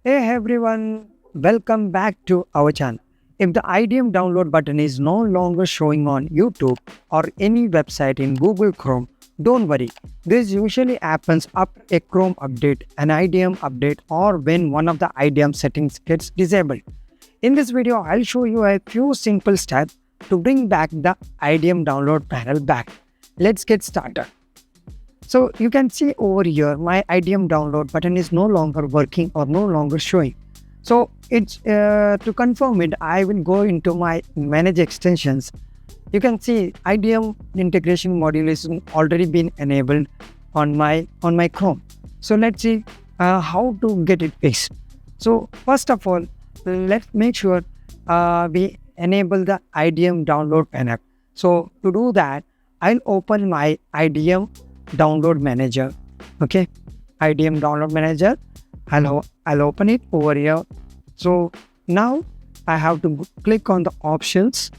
Hey everyone, welcome back to our channel. If the IDM download button is no longer showing on YouTube or any website in Google Chrome, don't worry. This usually happens after a Chrome update, an IDM update, or when one of the IDM settings gets disabled. In this video, I'll show you a few simple steps to bring back the IDM download panel back. Let's get started. So you can see over here, my IDM download button is no longer working or no longer showing. So it's to confirm it, I will go into my manage extensions. You can see IDM integration module is already been enabled on my Chrome. So let's see how to get it fixed. So first of all, let's make sure we enable the IDM download panel. So to do that, I'll open my IDM download manager. Okay, IDM download manager. I'll open it over here. So now I have to click on the options.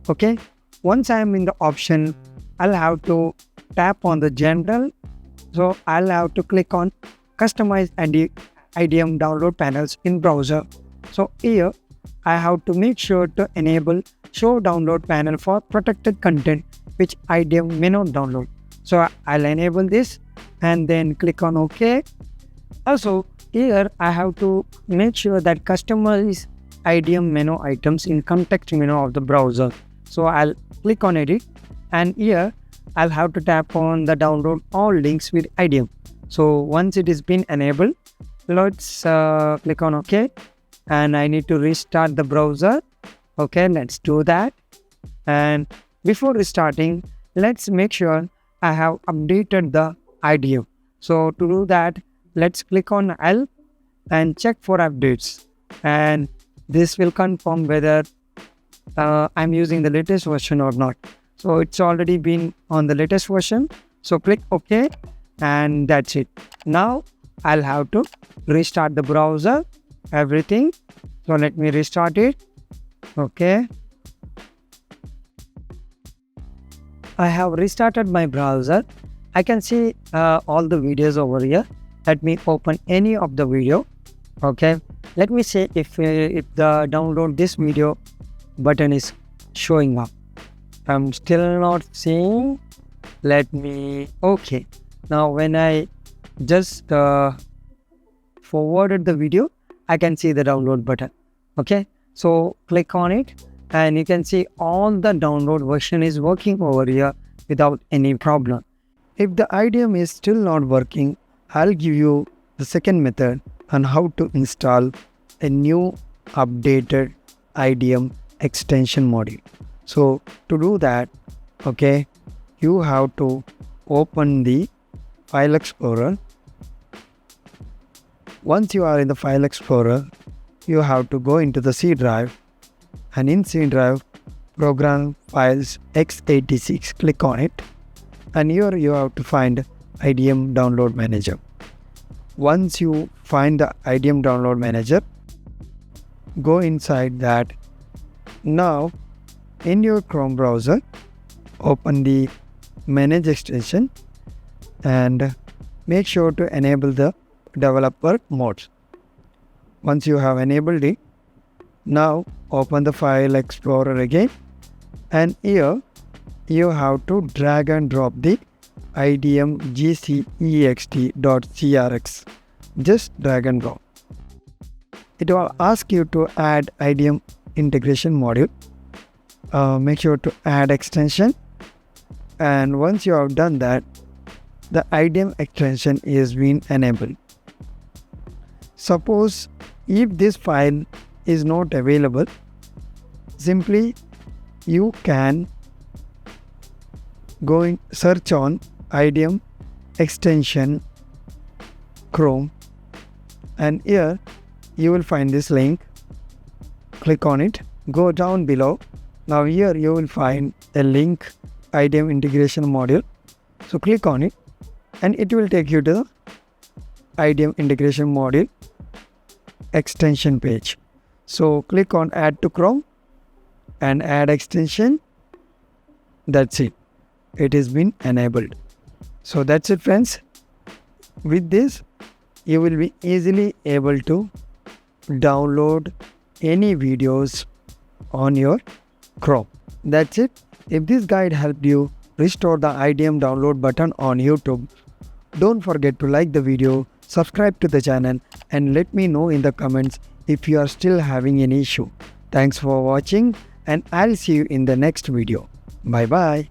Okay, once I am in the option, I'll have to tap on the general. So I'll have to click on customize IDM download panels in browser. So here I have to make sure to enable show download panel for protected content which IDM may not download. So I'll enable this and then click on OK. Also here I have to make sure that customize IDM menu items in context menu of the browser. So I'll click on edit and here I'll have to tap on the download all links with IDM. So once it is been enabled, let's click on OK and I need to restart the browser. Okay, let's do that. And before restarting, let's make sure I have updated the IDM. So to do that, let's click on L and check for updates. And this will confirm whether I'm using the latest version or not. So it's already been on the latest version. So click OK and that's it. Now I'll have to restart the browser, everything. So let me restart it. Okay. I have restarted my browser. I can see all the videos over here. Let me open any of the video. Okay. Let me see if the download this video button is showing up. I'm still not seeing. Let me. Okay. Now when I just forwarded the video, I can see the download button. Okay. So click on it. And you can see all the download version is working over here without any problem. If the IDM is still not working, I'll give you the second method on how to install a new updated IDM extension module. So to do that, okay, you have to open the File Explorer. Once you are in the File Explorer, you have to go into the C drive. And in C drive, program files x86, click on it and here you have to find IDM download manager. Once you find the IDM download manager, go inside that. Now in your Chrome browser, open the manage extension and make sure to enable the developer mode. Once you have enabled it, now open the File Explorer again and here you have to drag and drop the IDM gcext.crx. Just drag and drop. It will ask you to add IDM integration module. Make sure to add extension and once you have done that, the IDM extension is being enabled. Suppose if this file is not available, simply you can go in search on IDM extension Chrome and here you will find this link. Click on it, go down below. Now here you will find a link IDM integration module. So click on it and it will take you to the IDM integration module extension page. So click on add to Chrome and add extension. That's it. It has been enabled. So that's it friends. With this, you will be easily able to download any videos on your Chrome. That's it. If this guide helped you restore the IDM download button on YouTube, don't forget to like the video, subscribe to the channel, and let me know in the comments if you are still having any issue. Thanks for watching, and I'll see you in the next video. Bye bye.